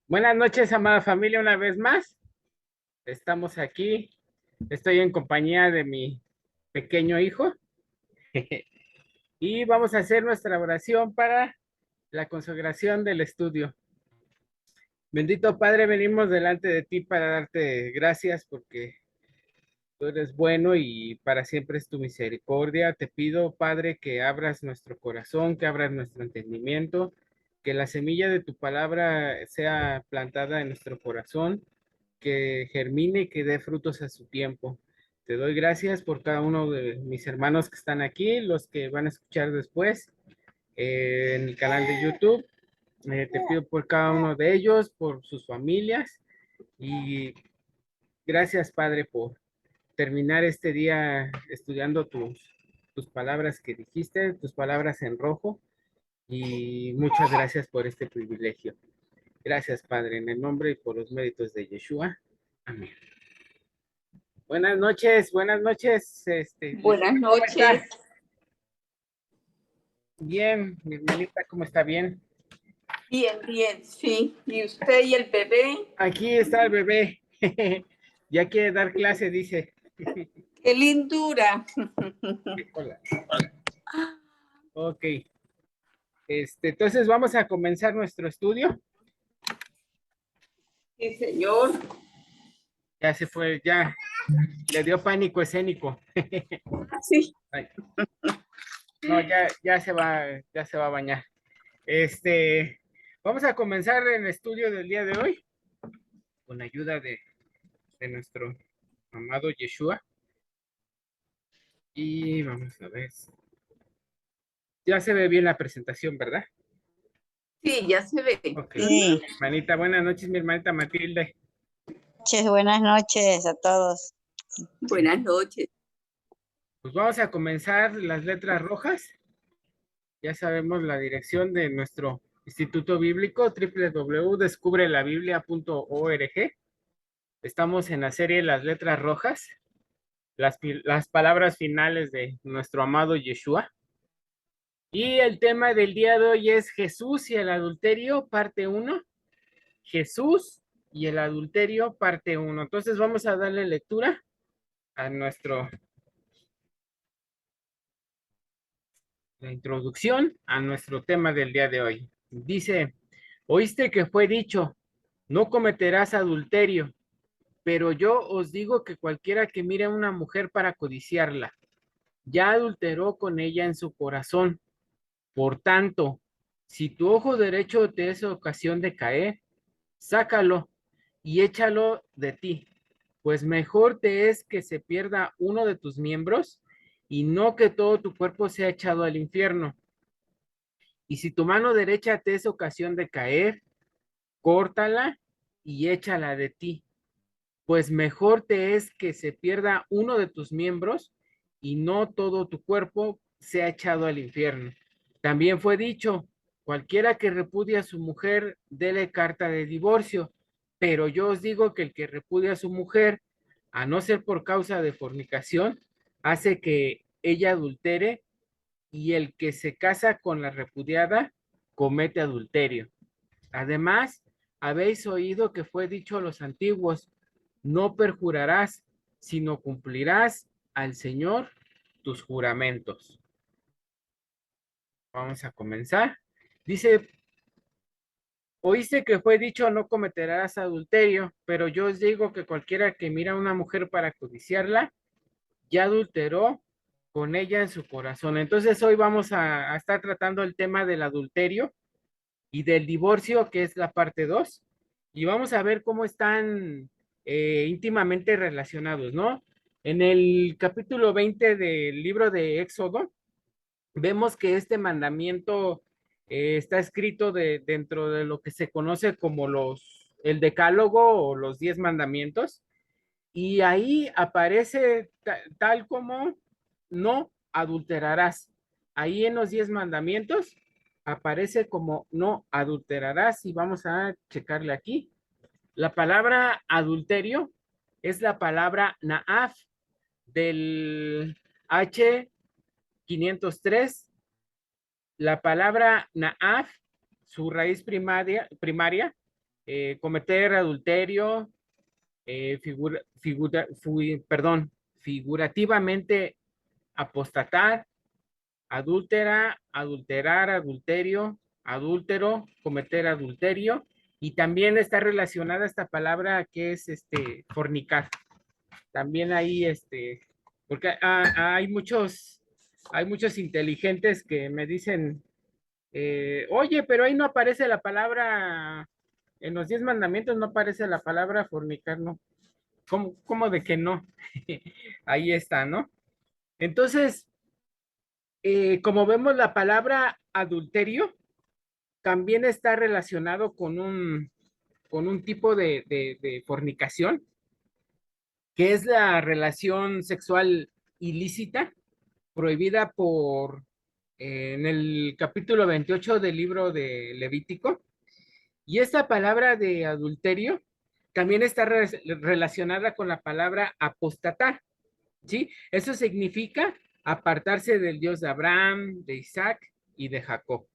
Buenas noches, amada familia, una vez más. Estamos aquí. Estoy en compañía de mi pequeño hijo y vamos a hacer nuestra oración para la consagración del estudio. Bendito Padre, venimos delante de ti para darte gracias porque tú eres bueno y para siempre es tu misericordia. Te pido, Padre, que abras nuestro corazón, que abras nuestro entendimiento, que la semilla de tu palabra sea plantada en nuestro corazón, que germine y que dé frutos a su tiempo. Te doy gracias por cada uno de mis hermanos que están aquí, los que van a escuchar después en el canal de YouTube. Te pido por cada uno de ellos, por sus familias y gracias, Padre, por terminar este día estudiando tus palabras que dijiste, tus palabras en rojo y muchas gracias por este privilegio. Gracias, Padre, en el nombre y por los méritos de Yeshua. Amén. Buenas noches, Buenas ¿cómo está? noches. Bien, mi hermanita, ¿cómo está? Bien. Bien, bien, sí. ¿Y usted y el bebé? Aquí está el bebé. Ya quiere dar clase, dice. ¡Qué lindura! Hola. Ok. Entonces vamos a comenzar nuestro estudio. Sí, señor. Ya se fue, ya le dio pánico escénico. Sí. Ay, no, ya se va a bañar. Vamos a comenzar el estudio del día de hoy con ayuda de nuestro amado Yeshua. Y vamos a ver. Ya se ve bien la presentación, ¿verdad? Sí, ya se ve. Ok. Sí, Hermanita, buenas noches, mi hermanita Matilde. buenas noches a todos. Buenas noches. Pues vamos a comenzar las letras rojas. Ya sabemos la dirección de nuestro Instituto Bíblico, www.descubrelabiblia.org. Estamos en la serie Las letras rojas, las palabras finales de nuestro amado Yeshua. Y el tema del día de hoy es Jesús y el adulterio, parte uno. Jesús y el adulterio, parte uno. Entonces vamos a darle lectura a la introducción a nuestro tema del día de hoy. Dice, oíste que fue dicho, no cometerás adulterio, pero yo os digo que cualquiera que mire a una mujer para codiciarla, ya adulteró con ella en su corazón. Por tanto, si tu ojo derecho te es ocasión de caer, sácalo y échalo de ti, pues mejor te es que se pierda uno de tus miembros y no que todo tu cuerpo sea echado al infierno. Y si tu mano derecha te es ocasión de caer, córtala y échala de ti, pues mejor te es que se pierda uno de tus miembros y no todo tu cuerpo sea echado al infierno. También fue dicho, cualquiera que repudia a su mujer, dele carta de divorcio, pero yo os digo que el que repudia a su mujer, a no ser por causa de fornicación, hace que ella adultere y el que se casa con la repudiada comete adulterio. Además, habéis oído que fue dicho a los antiguos, no perjurarás, sino cumplirás al Señor tus juramentos. Vamos a comenzar. Dice, oíste que fue dicho, no cometerás adulterio, pero yo os digo que cualquiera que mira a una mujer para codiciarla, ya adulteró con ella en su corazón. Entonces hoy vamos a estar tratando el tema del adulterio y del divorcio, que es la parte 2 y vamos a ver cómo están íntimamente relacionados, ¿no? En el capítulo 20 del libro de Éxodo, vemos que este mandamiento está escrito dentro de lo que se conoce como el decálogo o los 10 mandamientos, y ahí aparece tal como no adulterarás. Ahí en los 10 mandamientos aparece como no adulterarás y vamos a checarle aquí. La palabra adulterio es la palabra naaf del H503. La palabra naaf, su raíz primaria cometer adulterio, figurativamente apostatar, adúltera, adulterar, adulterio, adúltero, cometer adulterio, y también está relacionada esta palabra que es fornicar. También ahí porque hay muchos inteligentes que me dicen, oye, pero ahí no aparece la palabra, en los 10 mandamientos no aparece la palabra fornicar, ¿no? ¿Cómo de que no? Ahí está, ¿no? Entonces, como vemos, la palabra adulterio también está relacionado con un tipo de fornicación, que es la relación sexual ilícita, prohibida en el capítulo 28 del libro de Levítico. Y esta palabra de adulterio también está relacionada con la palabra apostatar, ¿sí? Eso significa apartarse del Dios de Abraham, de Isaac y de Jacob,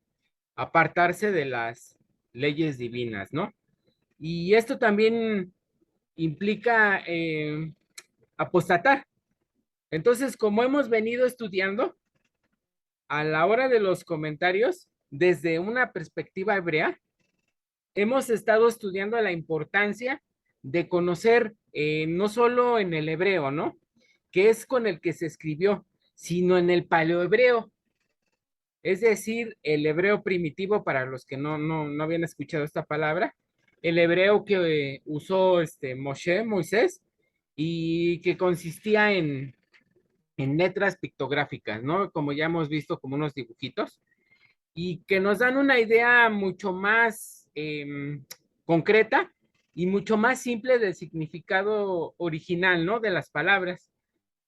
apartarse de las leyes divinas, ¿no? Y esto también implica apostatar. Entonces, como hemos venido estudiando, a la hora de los comentarios, desde una perspectiva hebrea, hemos estado estudiando la importancia de conocer no solo en el hebreo, ¿no? Que es con el que se escribió, sino en el paleohebreo, es decir, el hebreo primitivo, para los que no habían escuchado esta palabra, el hebreo que usó Moisés, y que consistía en letras pictográficas, ¿no? Como ya hemos visto, como unos dibujitos, y que nos dan una idea mucho más concreta y mucho más simple del significado original, ¿no? De las palabras.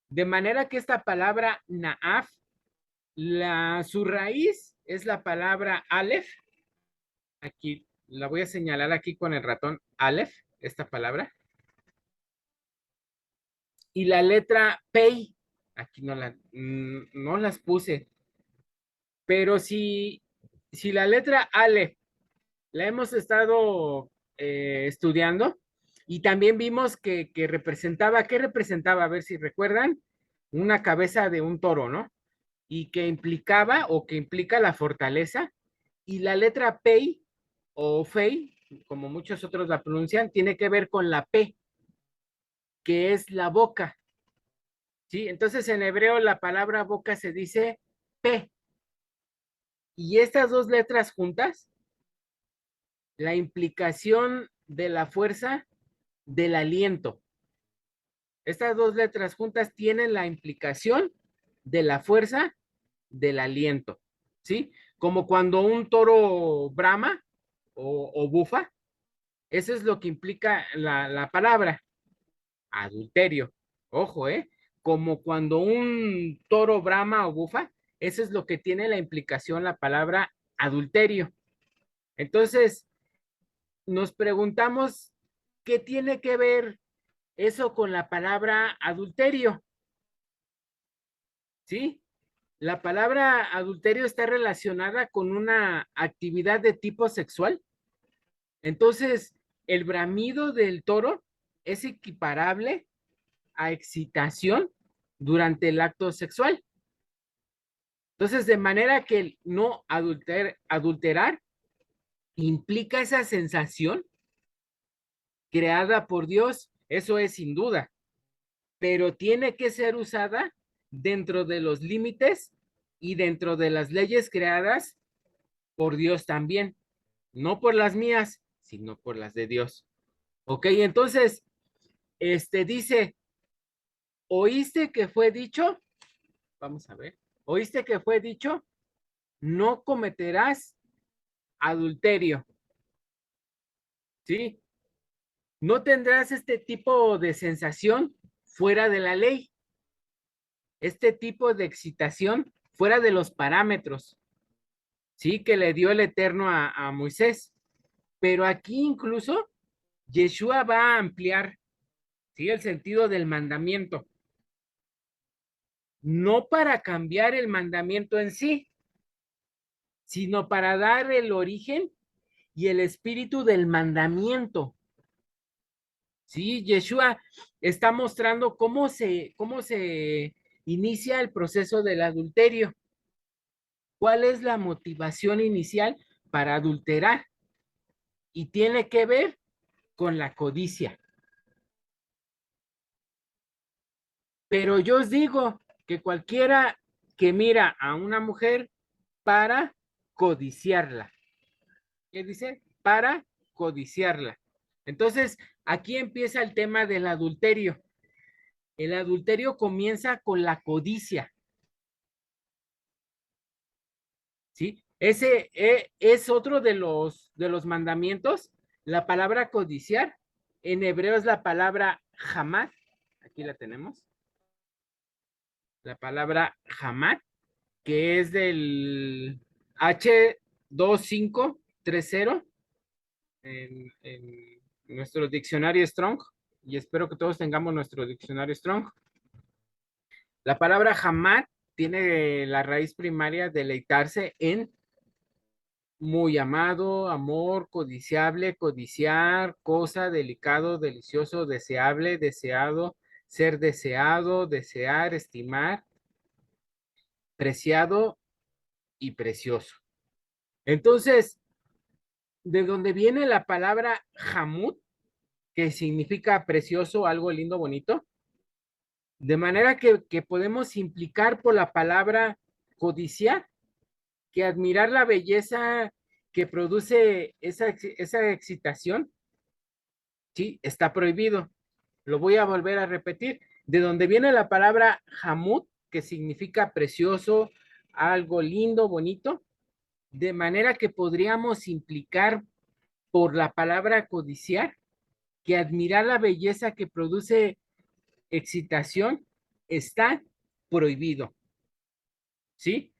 De manera que esta palabra naaf, su raíz es la palabra aleph. Aquí la voy a señalar aquí con el ratón, aleph, esta palabra. Y la letra pei, aquí no las puse, pero si la letra aleph la hemos estado estudiando, y también vimos que representaba, ¿qué representaba? A ver si recuerdan, una cabeza de un toro, ¿no? Y que implicaba o que implica la fortaleza, y la letra Pei o Fei, como muchos otros la pronuncian, tiene que ver con la P, que es la boca, ¿sí? Entonces en hebreo la palabra boca se dice P, y estas dos letras juntas, la implicación de la fuerza del aliento. Estas dos letras juntas tienen la implicación de la fuerza del aliento, ¿sí? Como cuando un toro brama o bufa, eso es lo que implica la palabra adulterio. Ojo, ¿eh? Como cuando un toro brama o bufa, eso es lo que tiene la implicación la palabra adulterio. Entonces, nos preguntamos, ¿qué tiene que ver eso con la palabra adulterio? ¿Sí? La palabra adulterio está relacionada con una actividad de tipo sexual. Entonces, el bramido del toro es equiparable a excitación durante el acto sexual. Entonces, de manera que el no adulterar implica esa sensación creada por Dios, eso es sin duda, pero tiene que ser usada dentro de los límites y dentro de las leyes creadas por Dios también, no por las mías, sino por las de Dios. Ok, entonces, dice, oíste que fue dicho, vamos a ver, oíste que fue dicho, no cometerás adulterio, ¿sí? No tendrás este tipo de sensación fuera de la ley, este tipo de excitación fuera de los parámetros, ¿sí? Que le dio el Eterno a Moisés. Pero aquí incluso Yeshua va a ampliar, ¿sí? El sentido del mandamiento. No para cambiar el mandamiento en sí, sino para dar el origen y el espíritu del mandamiento. Sí, Yeshua está mostrando cómo se inicia el proceso del adulterio. ¿Cuál es la motivación inicial para adulterar? Y tiene que ver con la codicia. Pero yo os digo que cualquiera que mira a una mujer para codiciarla. ¿Qué dice? Para codiciarla. Entonces, aquí empieza el tema del adulterio. El adulterio comienza con la codicia, ¿sí? Ese es otro de los mandamientos. La palabra codiciar, en hebreo es la palabra hamad. Aquí la tenemos. La palabra hamad, que es del H2530 en nuestro diccionario Strong, y espero que todos tengamos nuestro diccionario Strong. La palabra hamad tiene la raíz primaria deleitarse en muy amado, amor, codiciable, codiciar, cosa, delicado, delicioso, deseable, deseado, ser deseado, desear, estimar, preciado y precioso. Entonces, de donde viene la palabra hamud, que significa precioso, algo lindo, bonito, de manera que podemos implicar por la palabra codiciar, que admirar la belleza que produce esa excitación, ¿sí? Está prohibido. Lo voy a volver a repetir. De donde viene la palabra hamud, que significa precioso, algo lindo, bonito, de manera que podríamos implicar por la palabra codiciar, que admirar la belleza que produce excitación está prohibido, ¿sí?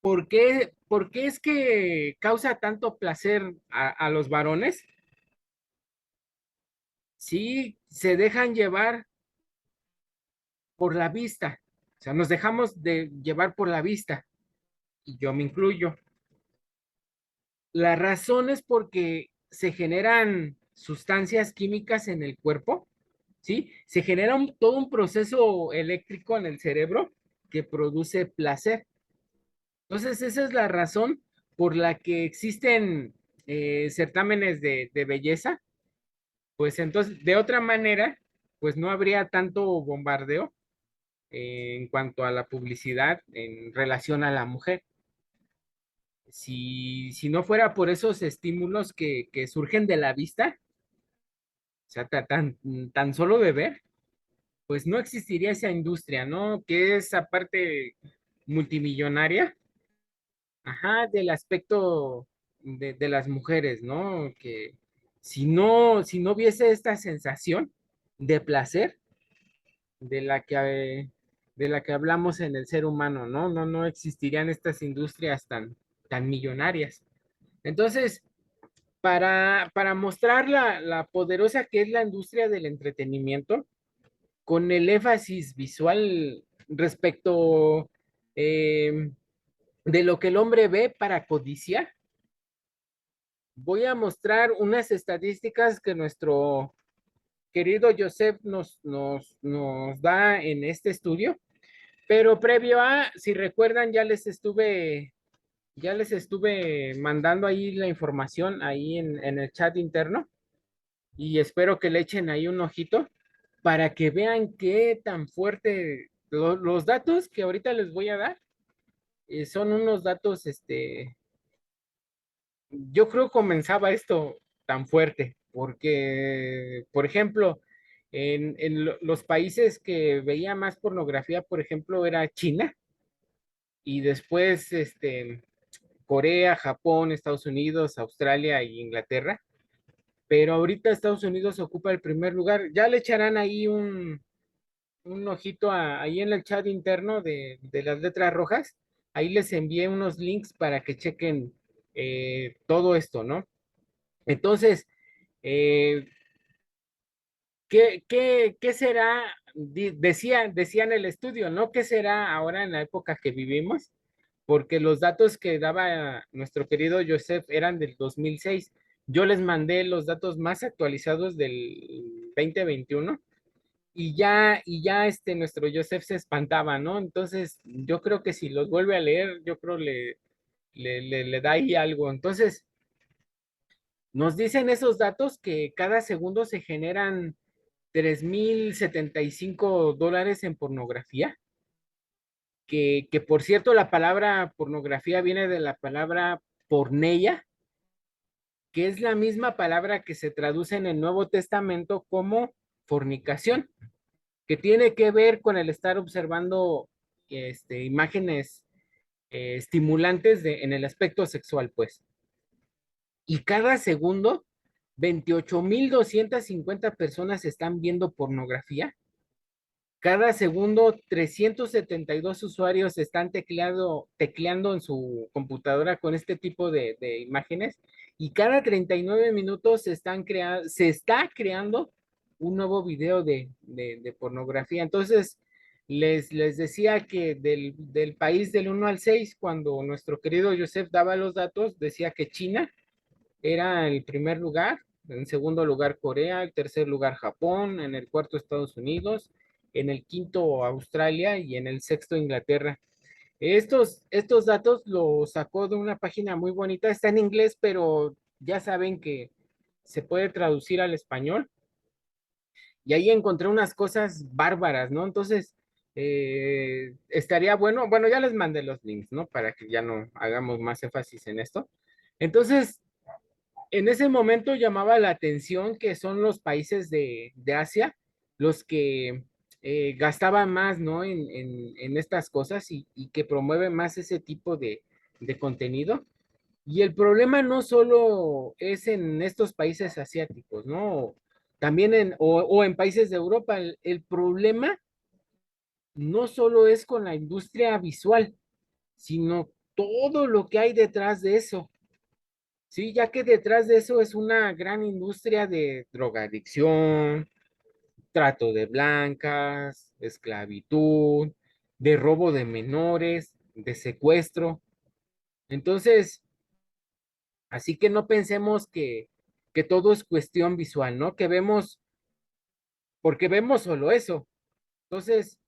¿Por qué es que causa tanto placer a los varones? Sí, se dejan llevar por la vista, o sea, nos dejamos de llevar por la vista, y yo me incluyo. La razón es porque se generan sustancias químicas en el cuerpo, ¿sí? Se genera todo un proceso eléctrico en el cerebro que produce placer. Entonces, esa es la razón por la que existen certámenes de belleza, pues entonces, de otra manera, pues no habría tanto bombardeo en cuanto a la publicidad en relación a la mujer. Si no fuera por esos estímulos que surgen de la vista, o sea, tan solo de ver, pues no existiría esa industria, ¿no? Que es aparte multimillonaria, ajá, del aspecto de las mujeres, ¿no? Que si no hubiese esta sensación de placer de la de la que hablamos en el ser humano, ¿no? No existirían estas industrias tan millonarias. Entonces, para mostrar la poderosa que es la industria del entretenimiento, con el énfasis visual respecto de lo que el hombre ve para codiciar, voy a mostrar unas estadísticas que nuestro querido Joseph nos da en este estudio, pero previo a, si recuerdan, ya les estuve mandando ahí la información ahí en el chat interno y espero que le echen ahí un ojito para que vean qué tan fuerte los datos que ahorita les voy a dar son unos datos, yo creo que comenzaba esto tan fuerte, porque, por ejemplo, los países que veía más pornografía, por ejemplo, era China, y después, Corea, Japón, Estados Unidos, Australia y Inglaterra, pero ahorita Estados Unidos ocupa el primer lugar. Ya le echarán ahí un ojito ahí en el chat interno de las letras rojas. Ahí les envié unos links para que chequen todo esto, ¿no? Entonces, eh, ¿qué será? Decían en el estudio, ¿no? ¿Qué será ahora en la época que vivimos? porque los datos que daba nuestro querido Joseph eran del 2006. Yo les mandé los datos más actualizados del 2021 y ya nuestro Joseph se espantaba, ¿no? Entonces, yo creo que si los vuelve a leer, yo creo le da ahí algo. Entonces, nos dicen esos datos que cada segundo se generan 3,075 dólares en pornografía, que por cierto la palabra pornografía viene de la palabra porneia, que es la misma palabra que se traduce en el Nuevo Testamento como fornicación, que tiene que ver con el estar observando imágenes estimulantes en el aspecto sexual, pues. Y cada segundo, 28,250 personas están viendo pornografía. Cada segundo, 372 usuarios están tecleando en su computadora con este tipo de imágenes. Y cada 39 minutos se está creando un nuevo video de pornografía. Entonces, les decía que del país del 1 al 6, cuando nuestro querido Joseph daba los datos, decía que China era el primer lugar, en segundo lugar Corea, el tercer lugar Japón, en el cuarto Estados Unidos, en el quinto Australia y en el sexto Inglaterra. Estos datos los sacó de una página muy bonita, está en inglés, pero ya saben que se puede traducir al español. Y ahí encontré unas cosas bárbaras, ¿no? Entonces, estaría bueno, ya les mandé los links, ¿no? Para que ya no hagamos más énfasis en esto. Entonces, en ese momento llamaba la atención que son los países de Asia los que gastaban más, ¿no? En estas cosas y que promueven más ese tipo de contenido. Y el problema no solo es en estos países asiáticos, ¿no? También o en países de Europa. El problema no solo es con la industria visual, sino todo lo que hay detrás de eso. Sí, ya que detrás de eso es una gran industria de drogadicción, trato de blancas, esclavitud, de robo de menores, de secuestro. Entonces, así que no pensemos que todo es cuestión visual, ¿no? Porque vemos solo eso. Entonces,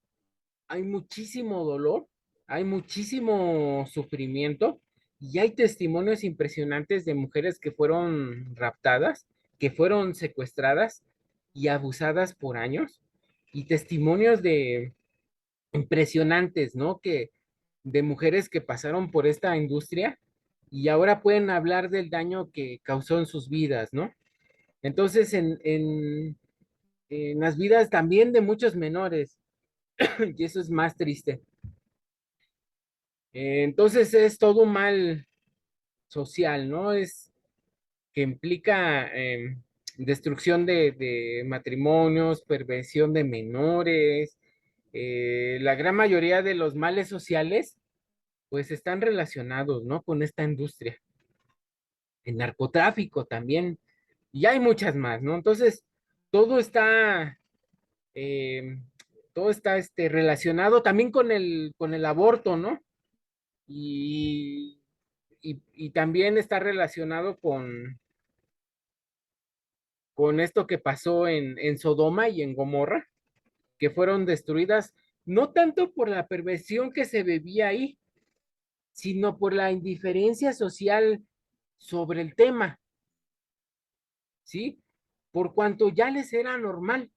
hay muchísimo dolor, hay muchísimo sufrimiento y hay testimonios impresionantes de mujeres que fueron raptadas, que fueron secuestradas y abusadas por años y testimonios de impresionantes, ¿no? Que de mujeres que pasaron por esta industria y ahora pueden hablar del daño que causó en sus vidas, ¿no? Entonces, en las vidas también de muchos menores, y eso es más triste. Entonces es todo un mal social, ¿no? Es que implica destrucción de matrimonios, perversión de menores. La gran mayoría de los males sociales, pues están relacionados, ¿no? Con esta industria. El narcotráfico también, y hay muchas más, ¿no? Entonces, todo está, eh, relacionado también con el aborto, ¿no? Y y también está relacionado con esto que pasó en Sodoma y en Gomorra, que fueron destruidas no tanto por la perversión que se bebía ahí, sino por la indiferencia social sobre el tema, ¿sí? Por cuanto ya les era normal,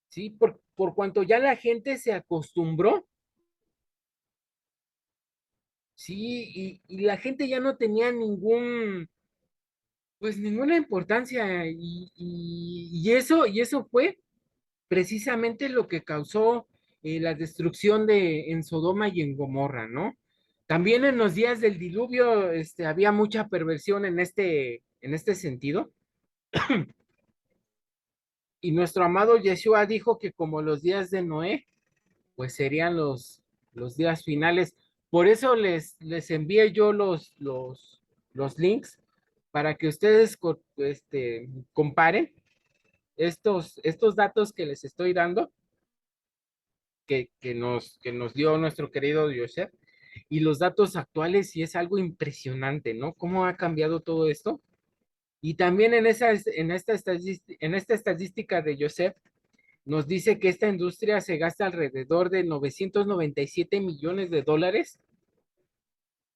¿sí? Por cuanto ya la gente se acostumbró, ¿sí? Y la gente ya no tenía pues ninguna importancia y eso fue precisamente lo que causó la destrucción en Sodoma y en Gomorra, ¿no? También en los días del diluvio, había mucha perversión en este sentido, y nuestro amado Yeshua dijo que como los días de Noé, pues serían los días finales. Por eso les envié yo los links para que ustedes comparen estos datos que les estoy dando que nos dio nuestro querido Joseph y los datos actuales, y es algo impresionante, ¿no? ¿Cómo ha cambiado todo esto? Y también en esta estadística de Joseph, nos dice que esta industria se gasta alrededor de 997 millones de dólares,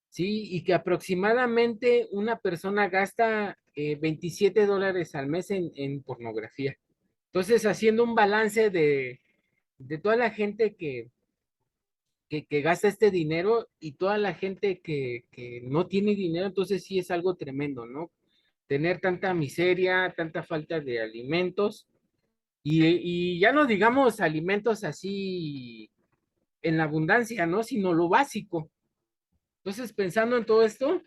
¿sí? Y que aproximadamente una persona gasta $27 al mes en pornografía. Entonces, haciendo un balance de toda la gente que gasta este dinero y toda la gente que no tiene dinero, entonces sí es algo tremendo, ¿no? Tener tanta miseria, tanta falta de alimentos y ya no digamos alimentos así en la abundancia, ¿no? Sino lo básico. Entonces, pensando en todo esto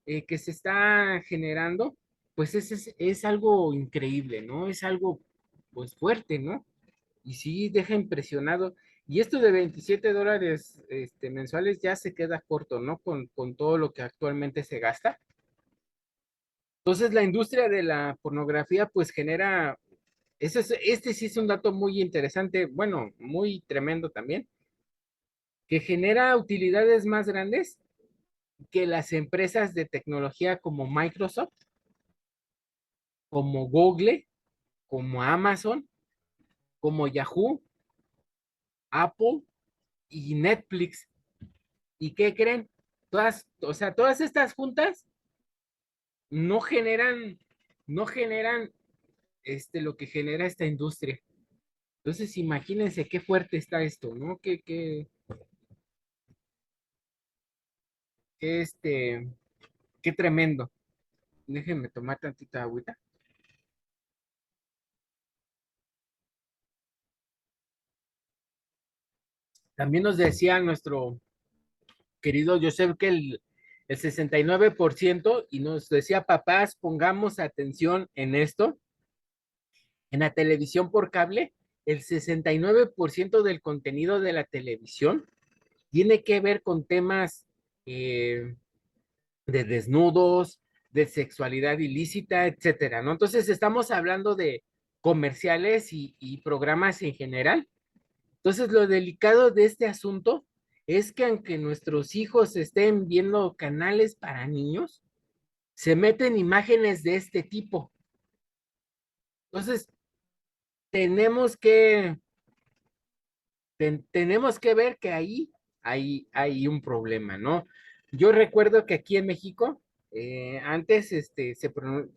que se está generando, pues es algo increíble, ¿no? Es algo, pues, fuerte, ¿no? Y sí deja impresionado. Y esto de $27 mensuales ya se queda corto, ¿no? Con todo lo que actualmente se gasta. Entonces, la industria de la pornografía, pues, genera, este sí es un dato muy interesante, bueno, muy tremendo también, que genera utilidades más grandes que las empresas de tecnología como Microsoft, como Google, como Amazon, como Yahoo, Apple y Netflix. ¿Y qué creen? Todas, o sea, todas estas juntas no generan, no generan lo que genera esta industria. Entonces, imagínense qué fuerte está esto, ¿no? Qué, qué tremendo. Déjenme tomar tantita agüita. También nos decía nuestro querido Joseph que el 69% y nos decía, papás, pongamos atención en esto, en la televisión por cable, el 69% del contenido de la televisión tiene que ver con temas eh, de desnudos, de sexualidad ilícita, etcétera, ¿no? Entonces estamos hablando de comerciales y programas en general. Entonces lo delicado de este asunto es que aunque nuestros hijos estén viendo canales para niños, se meten imágenes de este tipo. Entonces tenemos que tenemos que ver que ahí hay un problema, ¿no? Yo recuerdo que aquí en México, antes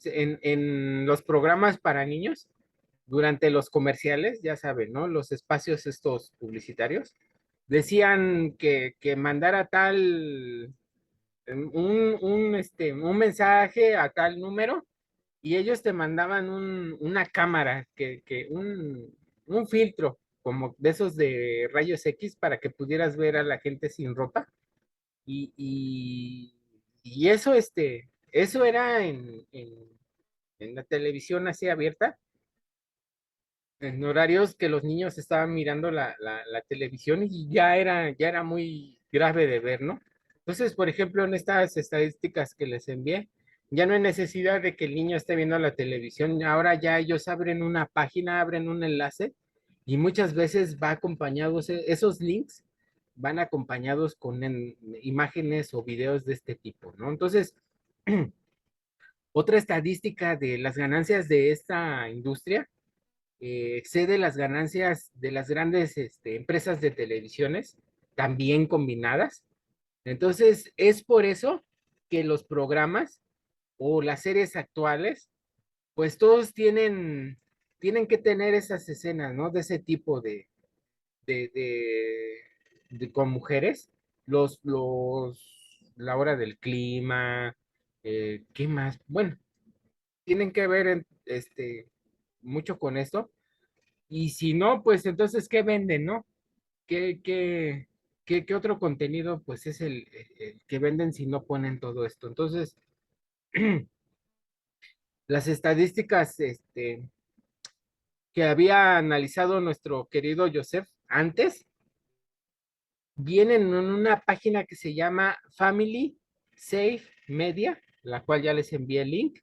en los programas para niños, durante los comerciales, ya saben, ¿no? Los espacios estos publicitarios, decían que mandara un mensaje a tal número y ellos te mandaban una cámara, un filtro, como de esos de rayos X, para que pudieras ver a la gente sin ropa. Y eso, eso era en la televisión así abierta, en horarios que los niños estaban mirando la televisión y ya era muy grave de ver, ¿no? Entonces, por ejemplo, en estas estadísticas que les envié, ya no hay necesidad de que el niño esté viendo la televisión, ahora ya ellos abren una página, abren un enlace y muchas veces va acompañados, esos links van acompañados con imágenes o videos de este tipo, ¿no? Entonces, otra estadística de las ganancias de esta industria excede las ganancias de las grandes empresas de televisiones, también combinadas. Entonces, es por eso que los programas o las series actuales, pues todos tienen que tener esas escenas, ¿no? De ese tipo de, de, con mujeres, la hora del clima, ¿qué más? Bueno, tienen que ver mucho con esto. Y si no, pues entonces, ¿qué venden, no? ¿Qué, qué, qué otro contenido, pues es el que venden si no ponen todo esto? Entonces, las estadísticas que había analizado nuestro querido Joseph antes, vienen en una página que se llama Family Safe Media, la cual ya les envié el link,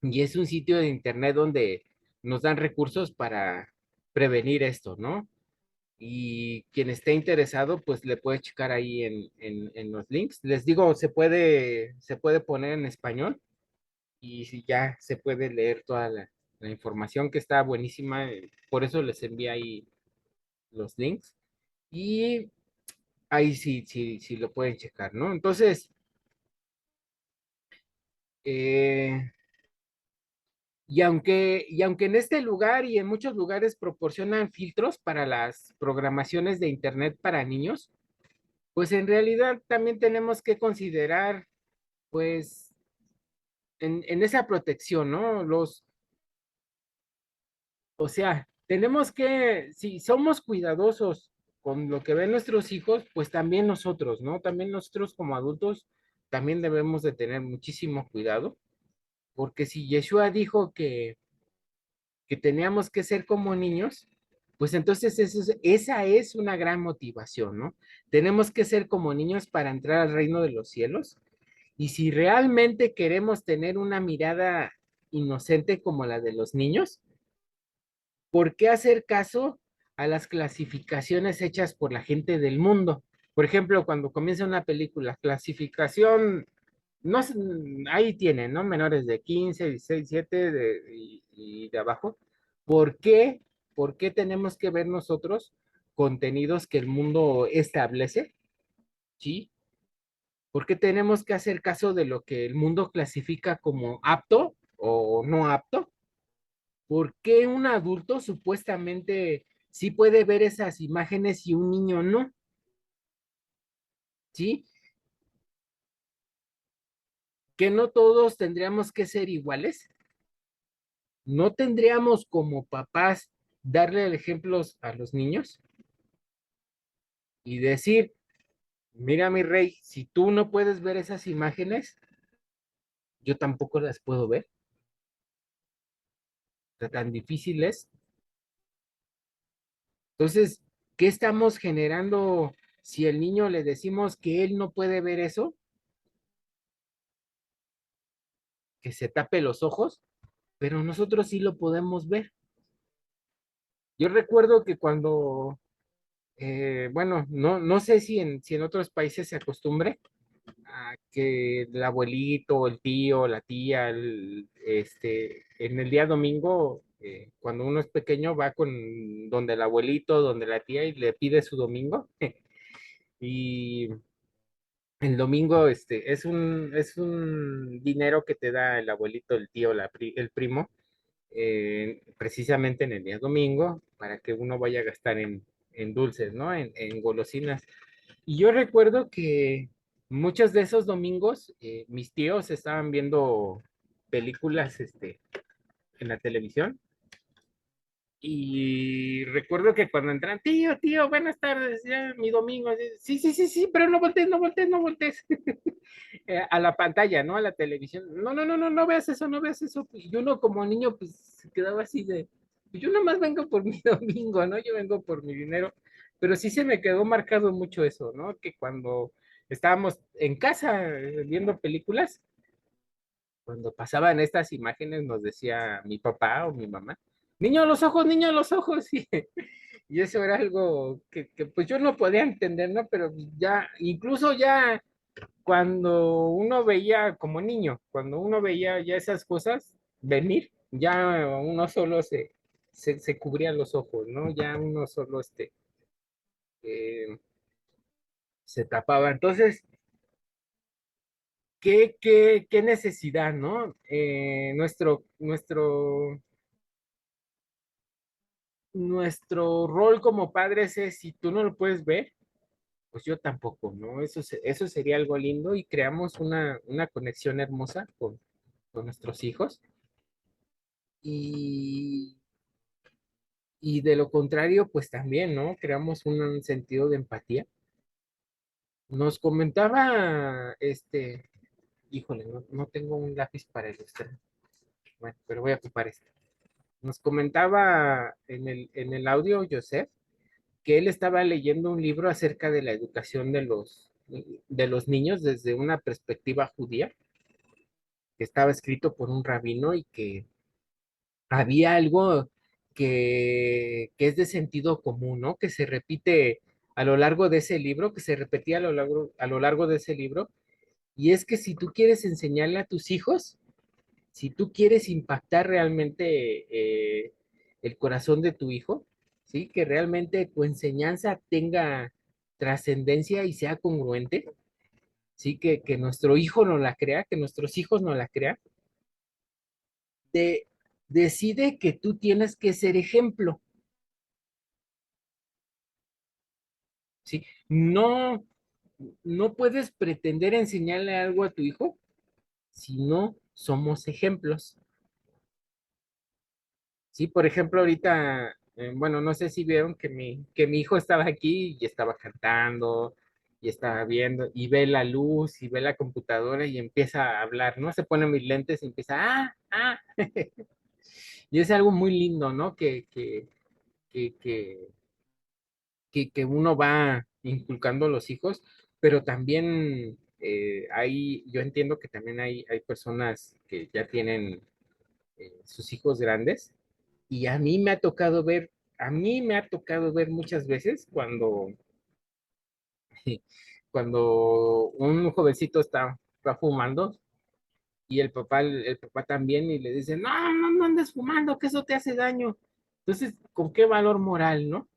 y es un sitio de internet donde nos dan recursos para prevenir esto, ¿no? y quien esté interesado, pues le puede checar ahí en los links. Les digo, se puede poner en español y si ya se puede leer toda la información que está buenísima. Por eso les envié ahí los links y ahí sí, sí, sí lo pueden checar, ¿no? Entonces, eh, y aunque en este lugar y en muchos lugares proporcionan filtros para las programaciones de Internet para niños, pues en realidad también tenemos que considerar, pues, en esa protección, ¿no? O sea, tenemos que, si somos cuidadosos con lo que ven nuestros hijos, pues también nosotros, ¿no? También nosotros como adultos, también debemos de tener muchísimo cuidado, porque si Yeshua dijo que teníamos que ser como niños, pues entonces esa es una gran motivación, ¿no? Tenemos que ser como niños para entrar al reino de los cielos. Y si realmente queremos tener una mirada inocente como la de los niños, ¿por qué hacer caso a las clasificaciones hechas por la gente del mundo? Por ejemplo, cuando comienza una película, clasificación, no sé, ahí tienen, ¿no? Menores de 15, 16, 7 y de abajo. ¿Por qué? ¿Por qué tenemos que ver nosotros contenidos que el mundo establece? ¿Sí? ¿Por qué tenemos que hacer caso de lo que el mundo clasifica como apto o no apto? ¿Por qué un adulto supuestamente sí puede ver esas imágenes y un niño no? ¿Sí? ¿Que no todos tendríamos que ser iguales? ¿No tendríamos como papás darle ejemplos a los niños y decir, mira mi rey, si tú no puedes ver esas imágenes, yo tampoco las puedo ver? O sea, tan difícil es. Entonces, ¿qué estamos generando si el niño le decimos que él no puede ver eso? Que se tape los ojos, pero nosotros sí lo podemos ver. Yo recuerdo que cuando, bueno, no sé si en otros países se acostumbre a que el abuelito, el tío, la tía, en el día domingo, cuando uno es pequeño, va con donde el abuelito, donde la tía y le pide su domingo. Y el domingo, es un dinero que te da el abuelito, el tío, el primo, precisamente en el día domingo, para que uno vaya a gastar en dulces, ¿no? En golosinas. Y yo recuerdo que muchos de esos domingos, mis tíos estaban viendo películas, en la televisión. Y recuerdo que cuando entran, tío, tío, buenas tardes, ya mi domingo. Sí, sí, sí, sí, pero no voltees, no voltees, no voltees. A la pantalla, ¿no? A la televisión. No, no, no, no, no veas eso, no veas eso. Y uno como niño, pues se quedaba así de, pues yo nomás vengo por mi domingo, ¿no? Yo vengo por mi dinero. Pero sí se me quedó marcado mucho eso, ¿no? Que cuando estábamos en casa viendo películas, cuando pasaban estas imágenes, nos decía mi papá o mi mamá, niño, los ojos, y eso era algo que pues yo no podía entender, ¿no? Pero ya, incluso ya cuando uno veía como niño, cuando uno veía ya esas cosas venir, ya uno solo se cubría los ojos, ¿no? Ya uno solo eh, se tapaba. Entonces, ¿qué necesidad, ¿no? Nuestro rol como padres es, si tú no lo puedes ver, pues yo tampoco, ¿no? Eso sería algo lindo y creamos una conexión hermosa con nuestros hijos. Y, y de lo contrario, pues también, ¿no? Creamos un sentido de empatía. Nos comentaba, híjole, no tengo un lápiz para ilustrar. Bueno, pero voy a ocupar este. Nos comentaba en el audio, Joseph, que él estaba leyendo un libro acerca de la educación de los niños desde una perspectiva judía, que estaba escrito por un rabino y que había algo que es de sentido común, ¿no? Que se repite a lo largo de ese libro, que se repetía a lo largo de ese libro, y es que si tú quieres enseñarle a tus hijos, si tú quieres impactar realmente el corazón de tu hijo, ¿sí? Que realmente tu enseñanza tenga trascendencia y sea congruente, ¿sí? Que nuestro hijo no la crea, que nuestros hijos no la crean, de, decide que tú tienes que ser ejemplo, ¿sí? No, no puedes pretender enseñarle algo a tu hijo si no somos ejemplos. Sí, por ejemplo, ahorita, bueno, no sé si vieron que mi hijo estaba aquí y estaba cantando y estaba viendo y ve la luz y ve la computadora y empieza a hablar, ¿no? Se pone mis lentes y empieza, y es algo muy lindo, ¿no? Que, que, que uno va inculcando a los hijos, pero también yo entiendo que también hay personas que ya tienen sus hijos grandes. Y a mí me ha tocado ver muchas veces cuando un jovencito está fumando y el papá también y le dice, no, no, no andes fumando, que eso te hace daño. Entonces, ¿con qué valor moral, no?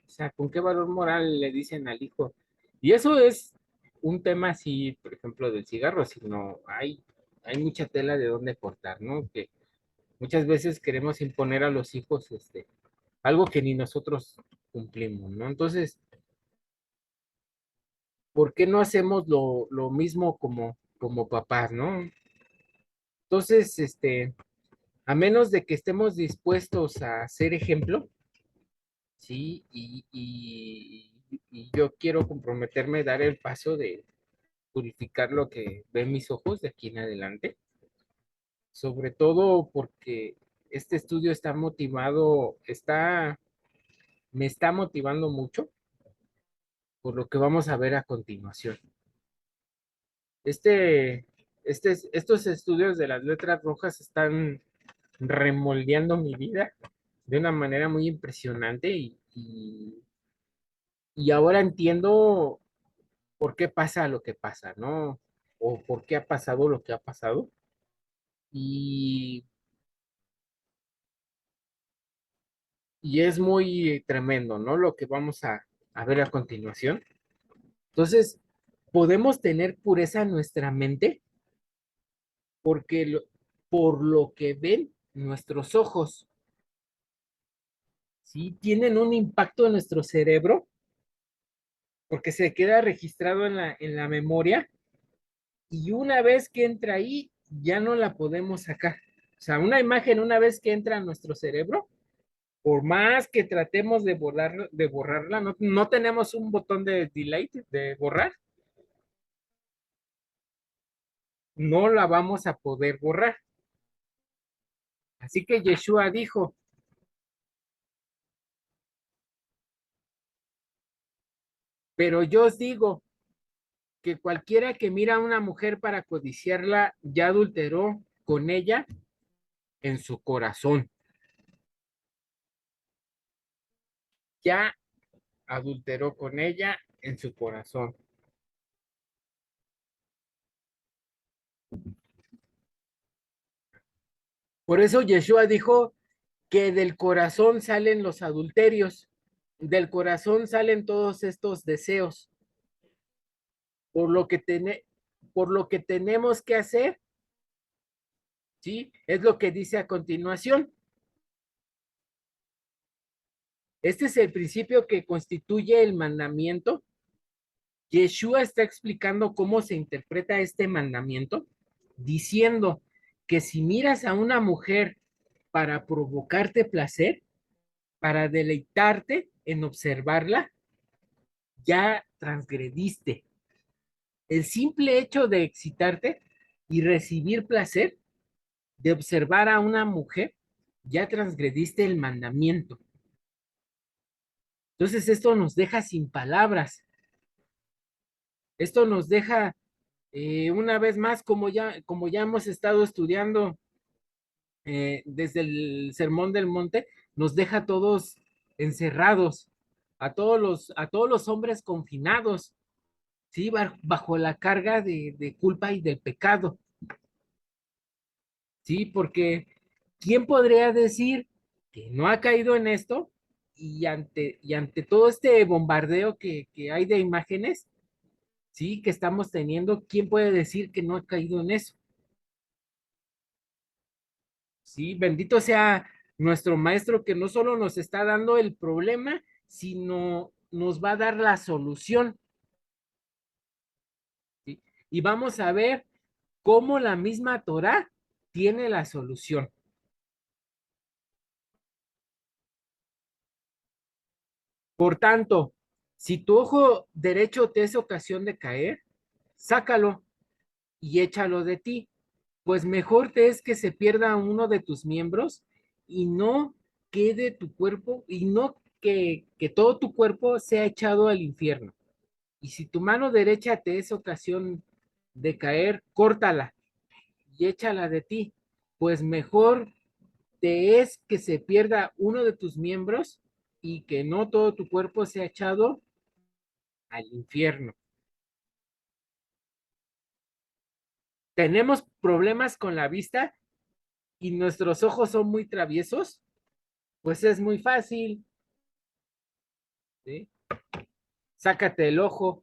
O sea, ¿con qué valor moral le dicen al hijo? Y eso es un tema así, por ejemplo, del cigarro, sino hay mucha tela de dónde cortar, ¿no? Que muchas veces queremos imponer a los hijos, algo que ni nosotros cumplimos, ¿no? Entonces, ¿por qué no hacemos lo mismo como papás, ¿no? Entonces, a menos de que estemos dispuestos a ser ejemplo, ¿sí? Y yo quiero comprometerme a dar el paso de purificar lo que ven mis ojos de aquí en adelante, sobre todo porque este estudio me está motivando mucho por lo que vamos a ver a continuación. Este, estos estudios de las letras rojas están remoldeando mi vida de una manera muy impresionante y ahora entiendo por qué pasa lo que pasa, ¿no? O por qué ha pasado lo que ha pasado. Y, y es muy tremendo, ¿no? Lo que vamos a ver a continuación. Entonces, podemos tener pureza en nuestra mente porque por lo que ven nuestros ojos, ¿sí? Tienen un impacto en nuestro cerebro porque se queda registrado en la memoria y una vez que entra ahí, ya no la podemos sacar. O sea, una imagen una vez que entra a nuestro cerebro, por más que tratemos de borrarla, no, no tenemos un botón de delete, de borrar, no la vamos a poder borrar. Así que Yeshua dijo, pero yo os digo que cualquiera que mira a una mujer para codiciarla, ya adulteró con ella en su corazón. Ya adulteró con ella en su corazón. Por eso Yeshua dijo que del corazón salen los adulterios, del corazón salen todos estos deseos, por lo que, por lo que tenemos que hacer, ¿sí? Es lo que dice a continuación. Este es el principio que constituye el mandamiento. Yeshua está explicando cómo se interpreta este mandamiento, diciendo que si miras a una mujer para provocarte placer, para deleitarte en observarla, ya transgrediste. El simple hecho de excitarte y recibir placer, de observar a una mujer, ya transgrediste el mandamiento. Entonces esto nos deja sin palabras. Esto nos deja una vez más, como ya hemos estado estudiando desde el Sermón del Monte, nos deja a todos encerrados, a todos los hombres confinados, ¿sí? Bajo la carga de culpa y del pecado, ¿sí? Porque ¿quién podría decir que no ha caído en esto? Y ante todo este bombardeo que hay de imágenes, ¿sí? Que estamos teniendo, ¿quién puede decir que no ha caído en eso? Sí, bendito sea nuestro maestro que no solo nos está dando el problema, sino nos va a dar la solución. ¿Sí? Y vamos a ver cómo la misma Torá tiene la solución. Por tanto, si tu ojo derecho te es ocasión de caer, sácalo y échalo de ti, pues mejor te es que se pierda uno de tus miembros y no quede tu cuerpo y no que todo tu cuerpo sea echado al infierno. Y si tu mano derecha te es ocasión de caer, córtala y échala de ti, pues mejor te es que se pierda uno de tus miembros y que no todo tu cuerpo sea echado al infierno. Tenemos problemas con la vista y nuestros ojos son muy traviesos, pues es muy fácil, ¿sí? Sácate el ojo,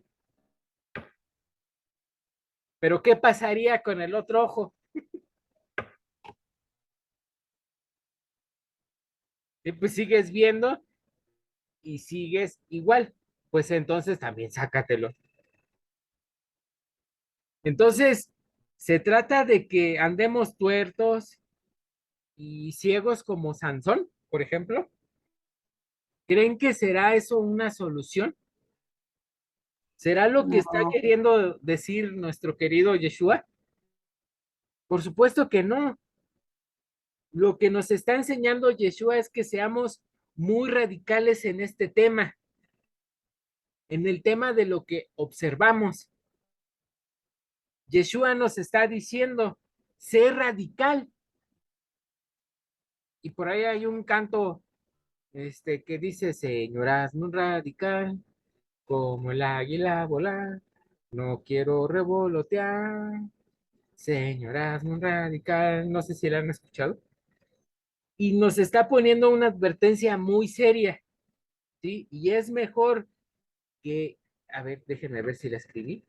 pero ¿qué pasaría con el otro ojo? Pues sigues viendo y sigues igual, pues entonces también sácatelo. Entonces, se trata de que andemos tuertos y ciegos como Sansón, por ejemplo. ¿Creen que será eso una solución? ¿Será lo que está No, queriendo decir nuestro querido Yeshua? Por supuesto que no. Lo que nos está enseñando Yeshua es que seamos muy radicales en este tema, en el tema de lo que observamos. Yeshua nos está diciendo, sé radical. Y por ahí hay un canto que dice, señoras, muy radical, como el águila volar, no quiero revolotear, señoras, muy radical, no sé si la han escuchado. Y nos está poniendo una advertencia muy seria, ¿sí? Y es mejor que, a ver, déjenme ver si la escribí.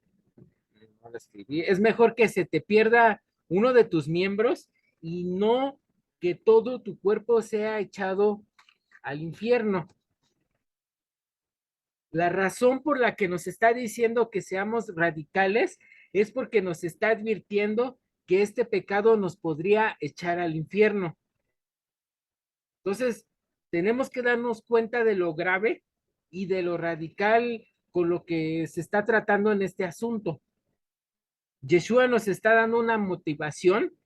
No la escribí. Es mejor que se te pierda uno de tus miembros y no que todo tu cuerpo sea echado al infierno. La razón por la que nos está diciendo que seamos radicales es porque nos está advirtiendo que este pecado nos podría echar al infierno. Entonces, tenemos que darnos cuenta de lo grave y de lo radical con lo que se está tratando en este asunto. Yeshua nos está dando una motivación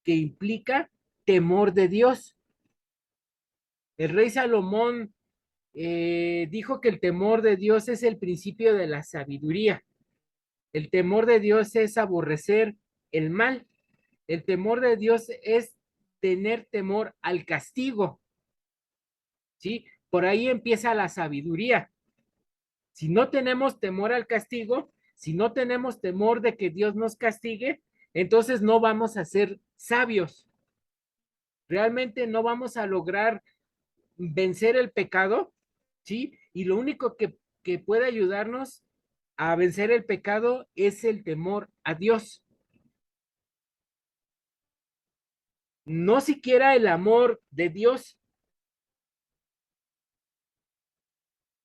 que implica temor de Dios. El rey Salomón dijo que el temor de Dios es el principio de la sabiduría. El temor de Dios es aborrecer el mal. El temor de Dios es tener temor al castigo, ¿sí? Por ahí empieza la sabiduría. Si no tenemos temor al castigo, si no tenemos temor de que Dios nos castigue, entonces no vamos a ser sabios. Realmente no vamos a lograr vencer el pecado, ¿sí? Y lo único que puede ayudarnos a vencer el pecado es el temor a Dios. No siquiera el amor de Dios,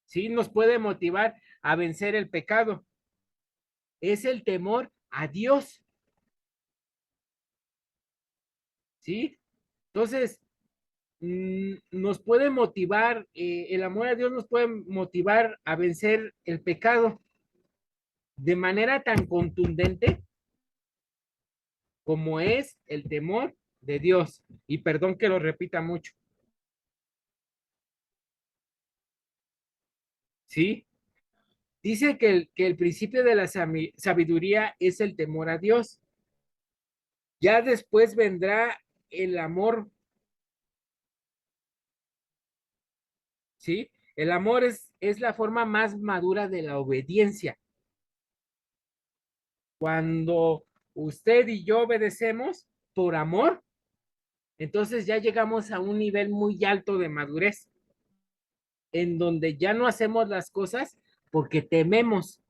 ¿sí? Nos puede motivar a vencer el pecado. Es el temor a Dios, ¿sí? Entonces, nos puede motivar, el amor a Dios nos puede motivar a vencer el pecado de manera tan contundente como es el temor de Dios. Y perdón que lo repita mucho, ¿sí? Dice que el principio de la sabiduría es el temor a Dios. Ya después vendrá el amor ¿sí? El amor es la forma más madura de la obediencia. Cuando usted y yo obedecemos por amor, entonces ya llegamos a un nivel muy alto de madurez, en donde ya no hacemos las cosas porque tememos,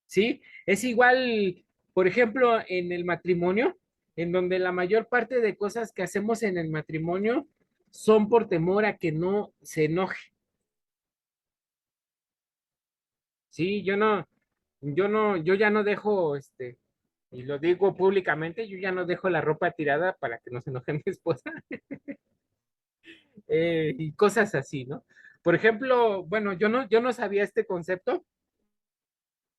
¿sí? Es igual, por ejemplo, en el matrimonio, en donde la mayor parte de cosas que hacemos en el matrimonio son por temor a que no se enoje, ¿sí? Yo ya no dejo, y lo digo públicamente, yo ya no dejo la ropa tirada para que no se enoje mi esposa, y cosas así, ¿no? Por ejemplo, bueno, yo no sabía este concepto,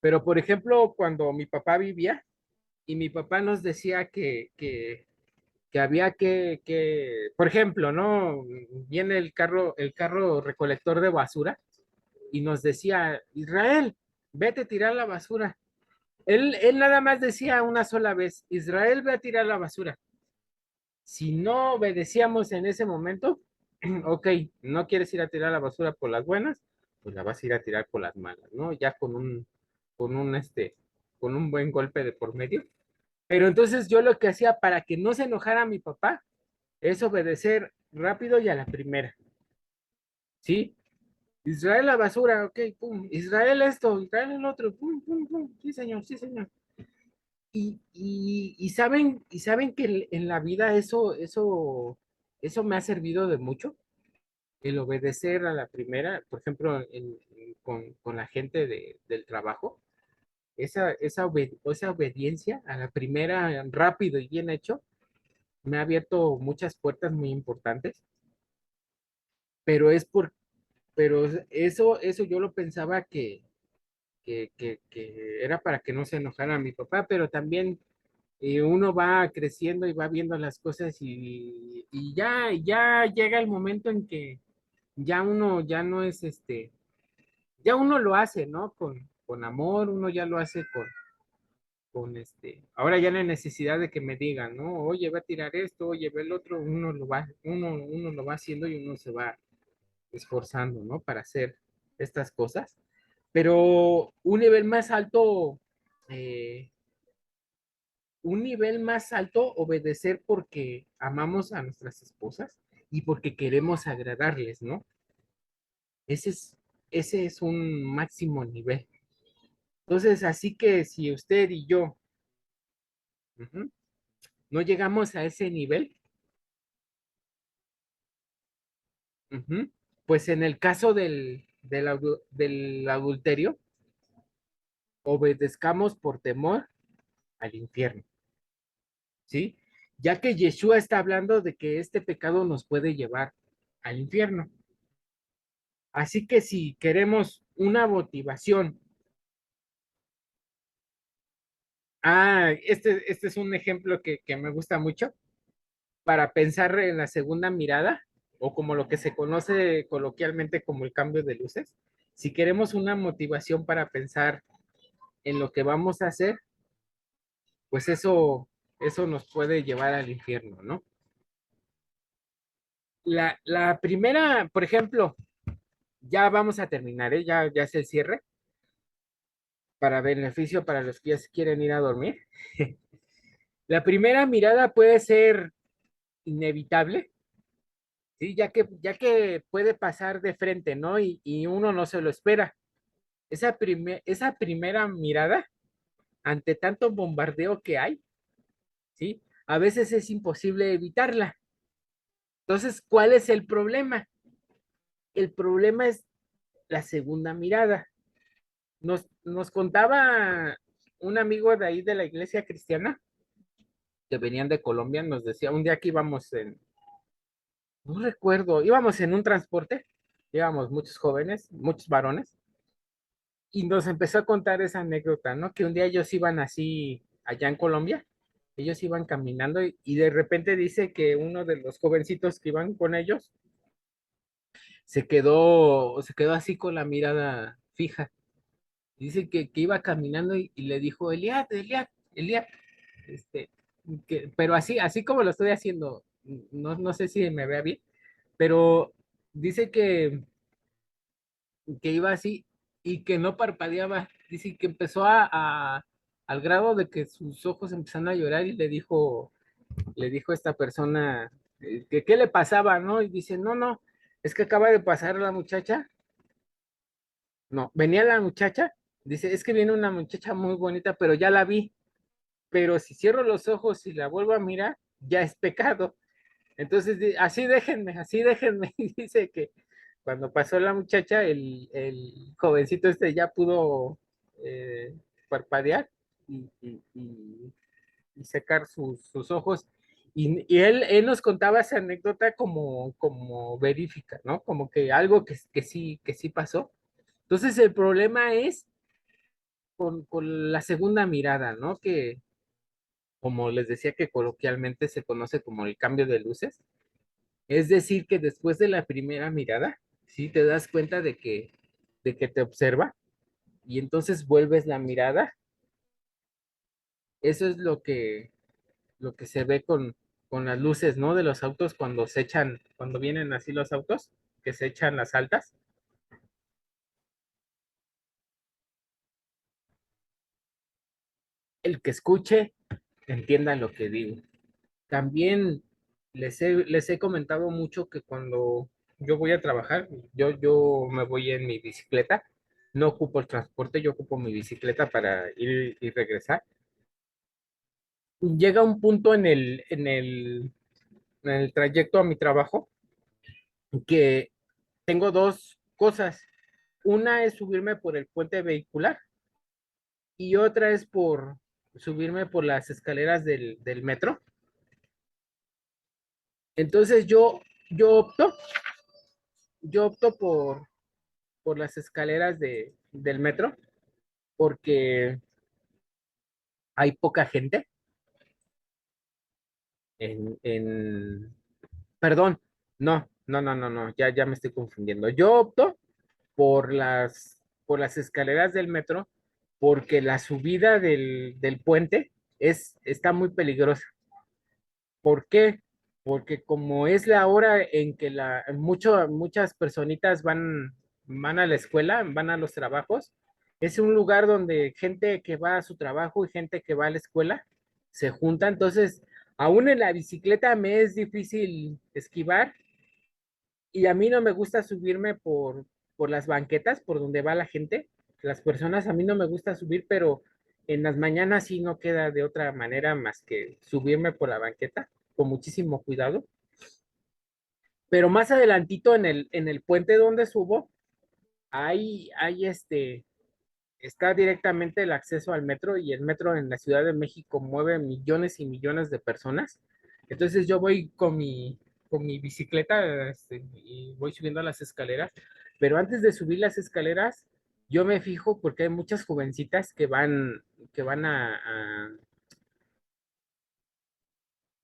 pero por ejemplo, cuando mi papá vivía y mi papá nos decía que había por ejemplo, ¿no? Viene el carro recolector de basura y nos decía, Israel, vete a tirar la basura. Él nada más decía una sola vez, Israel, ve a tirar la basura. Si no obedecíamos en ese momento, ok, no quieres ir a tirar la basura por las buenas, pues la vas a ir a tirar por las malas, ¿no? Ya con un, con un buen golpe de por medio. Pero entonces yo lo que hacía para que no se enojara mi papá es obedecer rápido y a la primera, ¿sí? Israel la basura, ok, pum, Israel esto, Israel el otro, pum, pum, pum, sí señor, sí señor. Y saben que en la vida eso me ha servido de mucho, el obedecer a la primera, por ejemplo, con la gente del trabajo, esa obediencia a la primera, rápido y bien hecho, me ha abierto muchas puertas muy importantes, pero pero eso yo lo pensaba que era para que no se enojara mi papá, pero también uno va creciendo y va viendo las cosas y ya llega el momento en que ya uno ya no es ya uno lo hace, ¿no? Con amor, uno ya lo hace ahora ya no hay necesidad de que me digan, ¿no? Oye, va a tirar esto, oye, ve el otro, uno lo va haciendo y uno se va esforzando, ¿no? Para hacer estas cosas. Pero eh, un nivel más alto, obedecer porque amamos a nuestras esposas y porque queremos agradarles, ¿no? Ese es, ese es un máximo nivel. Entonces, así que si usted y yo ujú, no llegamos a ese nivel, ujú, pues en el caso del adulterio, obedezcamos por temor al infierno, ¿sí? Ya que Yeshua está hablando de que este pecado nos puede llevar al infierno. Así que si queremos una motivación, este es un ejemplo que me gusta mucho para pensar en la segunda mirada, o como lo que se conoce coloquialmente como el cambio de luces. Si queremos una motivación para pensar en lo que vamos a hacer, pues eso nos puede llevar al infierno, ¿no? La primera, por ejemplo, ya vamos a terminar, ¿eh? Ya es el cierre para beneficio para los que ya se quieren ir a dormir. La primera mirada puede ser inevitable, ¿sí? Ya que puede pasar de frente, ¿no? Y uno no se lo espera. Esa primera mirada, ante tanto bombardeo que hay, ¿sí? A veces es imposible evitarla. Entonces, ¿cuál es el problema? El problema es la segunda mirada. Nos contaba un amigo de ahí de la iglesia cristiana, que venían de Colombia, nos decía un día que íbamos no recuerdo, íbamos en un transporte, íbamos muchos jóvenes, muchos varones, y nos empezó a contar esa anécdota, ¿no? Que un día ellos iban así allá en Colombia, ellos iban caminando y de repente dice que uno de los jovencitos que iban con ellos se quedó así con la mirada fija. Dice que iba caminando y le dijo, Eliad, Eliad, Eliad, este, pero así como lo estoy haciendo, no sé si me vea bien, pero dice que iba así y que no parpadeaba. Dice que empezó al grado de que sus ojos empezaron a llorar y le dijo esta persona que qué le pasaba, ¿no? Y dice, no, no, es que acaba de pasar la muchacha. No, venía la muchacha, dice, es que viene una muchacha muy bonita, pero ya la vi, pero si cierro los ojos y la vuelvo a mirar, ya es pecado. Entonces, así déjenme. Y dice que cuando pasó la muchacha, el jovencito este ya pudo parpadear y secar sus ojos. Y él nos contaba esa anécdota como verífica, ¿no? Como que algo que sí pasó. Entonces, el problema es con la segunda mirada, ¿no? Que, como les decía, que coloquialmente se conoce como el cambio de luces. Es decir, que después de la primera mirada, sí te das cuenta de que te observa y entonces vuelves la mirada. Eso es lo que se ve con las luces, ¿no? De los autos cuando se echan, cuando vienen así los autos, que se echan las altas. El que escuche, entienda lo que digo. También les he comentado mucho que cuando yo voy a trabajar, yo me voy en mi bicicleta, no ocupo el transporte, yo ocupo mi bicicleta para ir y regresar. Llega un punto en el trayecto a mi trabajo que tengo dos cosas. Una es subirme por el puente vehicular y otra es por subirme por las escaleras del metro. Entonces yo opto, yo opto por las escaleras del metro porque hay poca gente perdón, no, no, no, no, no, ya me estoy confundiendo. Yo opto por las escaleras del metro porque la subida del puente está muy peligrosa. ¿Por qué? Porque como es la hora en que muchas personitas van a la escuela, van a los trabajos, es un lugar donde gente que va a su trabajo y gente que va a la escuela se junta, entonces aún en la bicicleta me es difícil esquivar y a mí no me gusta subirme por las banquetas, por donde va la gente, las personas, a mí no me gusta subir, pero en las mañanas sí no queda de otra manera más que subirme por la banqueta con muchísimo cuidado. Pero más adelantito en el puente donde subo, está directamente el acceso al metro y el metro en la Ciudad de México mueve millones y millones de personas. Entonces yo voy con mi bicicleta y voy subiendo las escaleras, pero antes de subir las escaleras, yo me fijo porque hay muchas jovencitas que van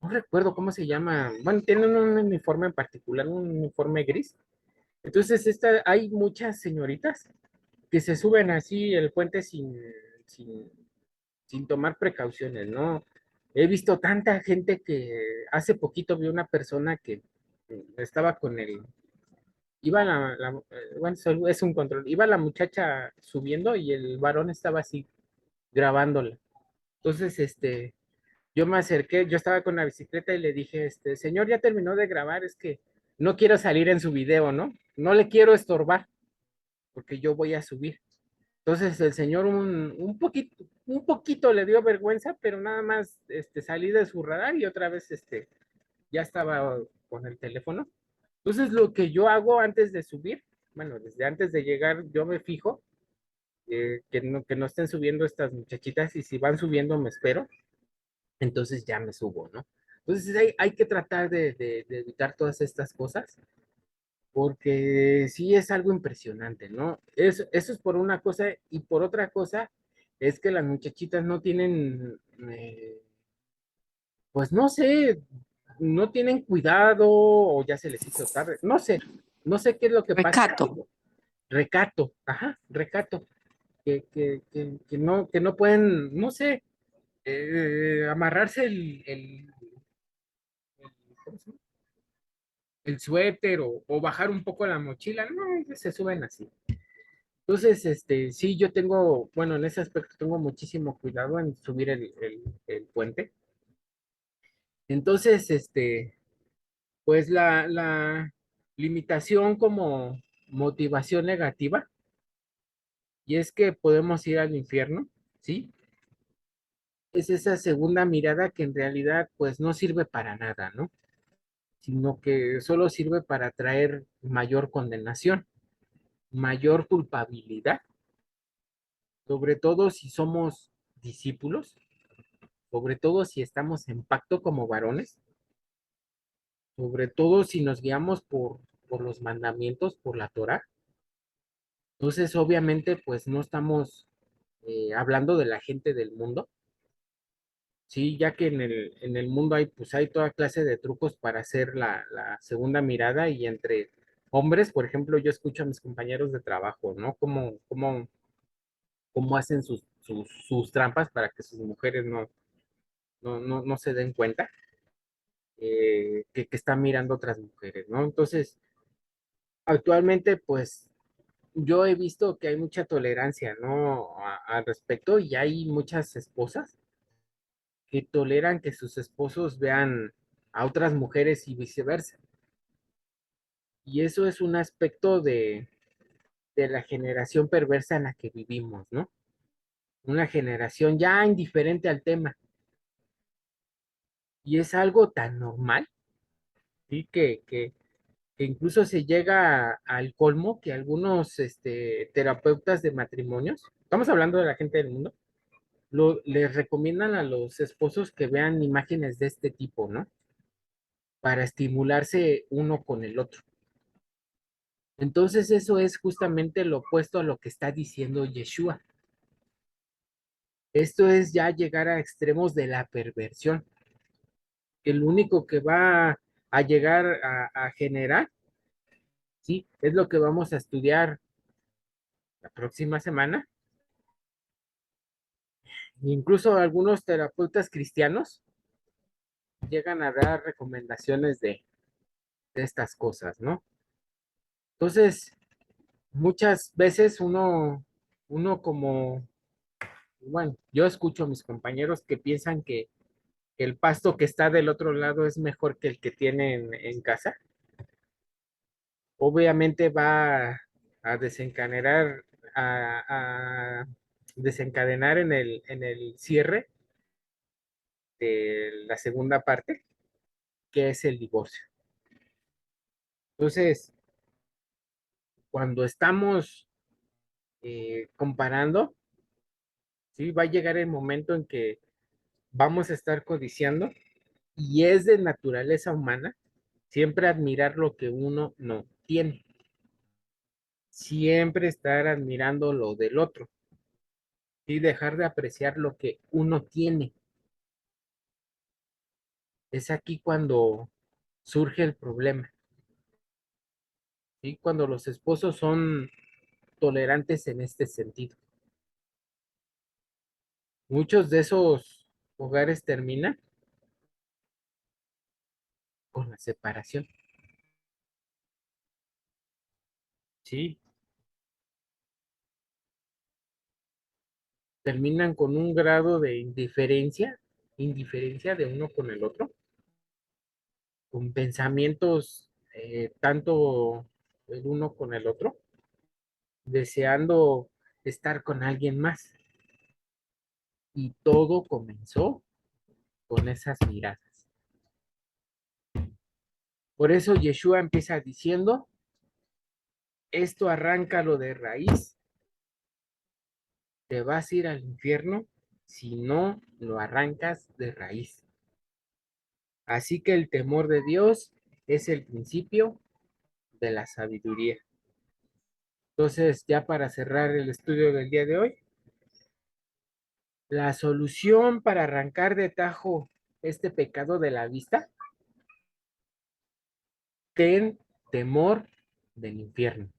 no recuerdo cómo se llama, bueno, tienen un uniforme en particular, un uniforme gris. Entonces hay muchas señoritas que se suben así el puente sin, sin tomar precauciones, ¿no? He visto tanta gente que hace poquito vi una persona que estaba iba bueno, es un control, iba la muchacha subiendo y el varón estaba así grabándola. Entonces, yo me acerqué, yo estaba con la bicicleta y le dije, señor, ya terminó de grabar, es que no quiero salir en su video, ¿no? No le quiero estorbar porque yo voy a subir. Entonces el señor un poquito le dio vergüenza, pero nada más salí de su radar y otra vez ya estaba con el teléfono. Entonces lo que yo hago antes de subir, bueno, desde antes de llegar, yo me fijo que no estén subiendo estas muchachitas y si van subiendo me espero, entonces ya me subo, ¿no? Entonces hay que tratar de evitar todas estas cosas porque sí es algo impresionante, ¿no? Eso es por una cosa y por otra cosa es que las muchachitas no tienen, pues no sé, no tienen cuidado o ya se les hizo tarde, no sé qué es lo que pasa. Recato. Recato, ajá, recato, que no pueden, no sé, amarrarse ¿cómo se llama? el suéter o bajar un poco la mochila, no, se suben así. Entonces, sí, yo tengo, bueno, en ese aspecto tengo muchísimo cuidado en subir el puente. Entonces, pues la limitación como motivación negativa, y es que podemos ir al infierno, ¿sí? Es esa segunda mirada que en realidad pues no sirve para nada, ¿no? Sino que solo sirve para traer mayor condenación, mayor culpabilidad, sobre todo si somos discípulos, sobre todo si estamos en pacto como varones, sobre todo si nos guiamos por los mandamientos, por la Torah. Entonces, obviamente, pues no estamos hablando de la gente del mundo, sí, ya que en el mundo hay, pues hay toda clase de trucos para hacer la segunda mirada y entre hombres, por ejemplo, yo escucho a mis compañeros de trabajo, ¿no? Cómo hacen sus trampas para que sus mujeres no se den cuenta que están mirando otras mujeres, ¿no? Entonces, actualmente, pues yo he visto que hay mucha tolerancia, ¿no? Al respecto y hay muchas esposas que toleran que sus esposos vean a otras mujeres y viceversa. Y eso es un aspecto de la generación perversa en la que vivimos, ¿no? Una generación ya indiferente al tema. Y es algo tan normal, ¿sí? Que incluso se llega al colmo que algunos terapeutas de matrimonios, estamos hablando de la gente del mundo, les recomiendan a los esposos que vean imágenes de este tipo, ¿no? Para estimularse uno con el otro. Entonces eso es justamente lo opuesto a lo que está diciendo Yeshua. Esto es ya llegar a extremos de la perversión, que lo único que va a llegar a generar, ¿sí? Es lo que vamos a estudiar la próxima semana. Incluso algunos terapeutas cristianos llegan a dar recomendaciones de estas cosas, ¿no? Entonces, muchas veces uno como, bueno, yo escucho a mis compañeros que piensan que el pasto que está del otro lado es mejor que el que tienen en casa. Obviamente va a desencadenar, a desencadenar en el cierre de la segunda parte, que es el divorcio. Entonces, cuando estamos comparando, ¿sí? Va a llegar el momento en que vamos a estar codiciando y es de naturaleza humana siempre admirar lo que uno no tiene, siempre estar admirando lo del otro y dejar de apreciar lo que uno tiene. Es aquí cuando surge el problema, ¿sí? Cuando los esposos son tolerantes en este sentido. Muchos de esos hogares terminan con la separación, ¿sí? Terminan con un grado de indiferencia de uno con el otro, con pensamientos tanto el uno con el otro, deseando estar con alguien más. Y todo comenzó con esas miradas. Por eso Yeshua empieza diciendo, esto arráncalo de raíz, te vas a ir al infierno si no lo arrancas de raíz. Así que el temor de Dios es el principio de la sabiduría. Entonces, ya para cerrar el estudio del día de hoy, la solución para arrancar de tajo este pecado de la vista, ten temor del infierno.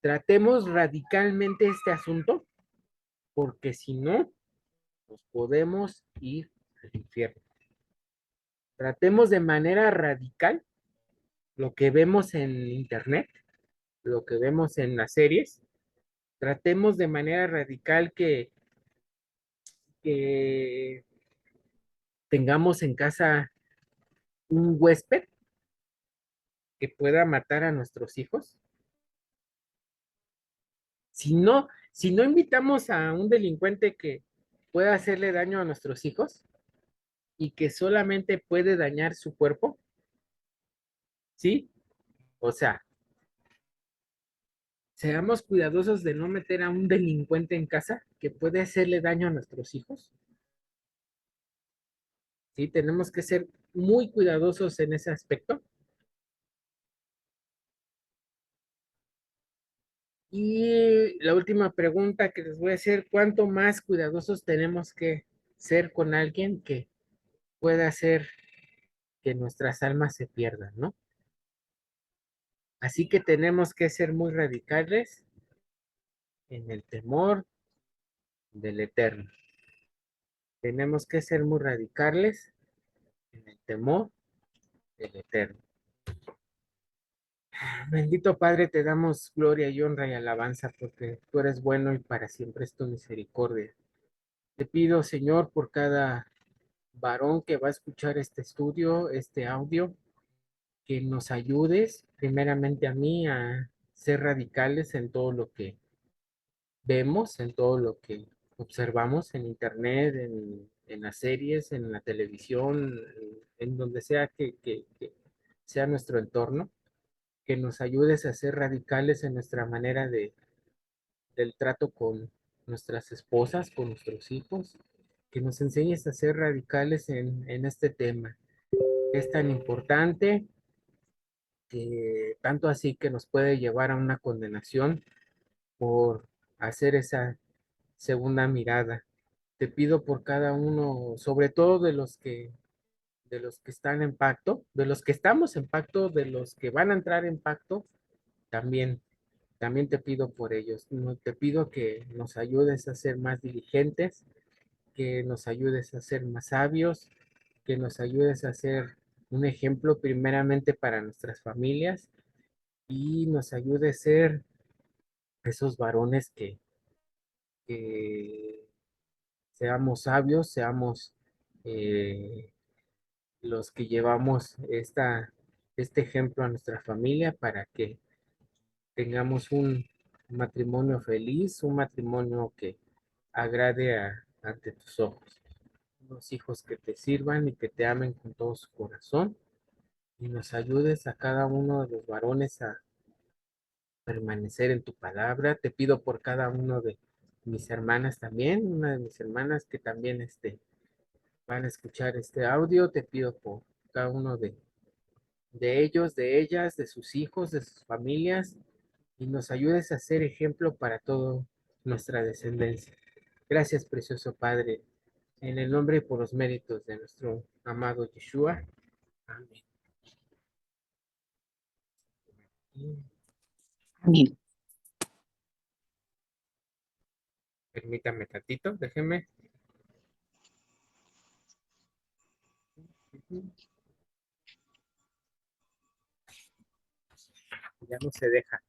Tratemos radicalmente este asunto, porque si no, nos podemos ir al infierno. Tratemos de manera radical lo que vemos en internet, lo que vemos en las series. Tratemos de manera radical que tengamos en casa un huésped que pueda matar a nuestros hijos. Si no invitamos a un delincuente que pueda hacerle daño a nuestros hijos y que solamente puede dañar su cuerpo, ¿sí? O sea, seamos cuidadosos de no meter a un delincuente en casa que puede hacerle daño a nuestros hijos, ¿sí? Tenemos que ser muy cuidadosos en ese aspecto. Y la última pregunta que les voy a hacer, ¿cuánto más cuidadosos tenemos que ser con alguien que pueda hacer que nuestras almas se pierdan, ¿no? Así que tenemos que ser muy radicales en el temor del Eterno. Tenemos que ser muy radicales en el temor del Eterno. Bendito Padre, te damos gloria y honra y alabanza porque tú eres bueno y para siempre es tu misericordia. Te pido, Señor, por cada varón que va a escuchar este estudio, este audio, que nos ayudes primeramente a mí a ser radicales en todo lo que vemos, en todo lo que observamos en internet, en las series, en la televisión, en donde sea que sea nuestro entorno, que nos ayudes a ser radicales en nuestra manera del trato con nuestras esposas, con nuestros hijos, que nos enseñes a ser radicales en este tema. Es tan importante que tanto así que nos puede llevar a una condenación por hacer esa segunda mirada. Te pido por cada uno, sobre todo de los que están en pacto, de los que estamos en pacto, de los que van a entrar en pacto, también, también te pido por ellos. No, te pido que nos ayudes a ser más diligentes, que nos ayudes a ser más sabios, que nos ayudes a ser un ejemplo primeramente para nuestras familias y nos ayude a ser esos varones que seamos sabios, seamos los que llevamos este ejemplo a nuestra familia para que tengamos un matrimonio feliz, un matrimonio que agrade ante tus ojos. Unos hijos que te sirvan y que te amen con todo su corazón y nos ayudes a cada uno de los varones a permanecer en tu palabra. Te pido por cada uno de mis hermanas también, una de mis hermanas que también van a escuchar este audio. Te pido por cada uno de ellos, de ellas, de sus hijos, de sus familias, y nos ayudes a ser ejemplo para toda nuestra descendencia. Gracias, precioso Padre, en el nombre y por los méritos de nuestro amado Yeshua. Amén. Amén. Permítame tantito, déjeme. Ya no se deja.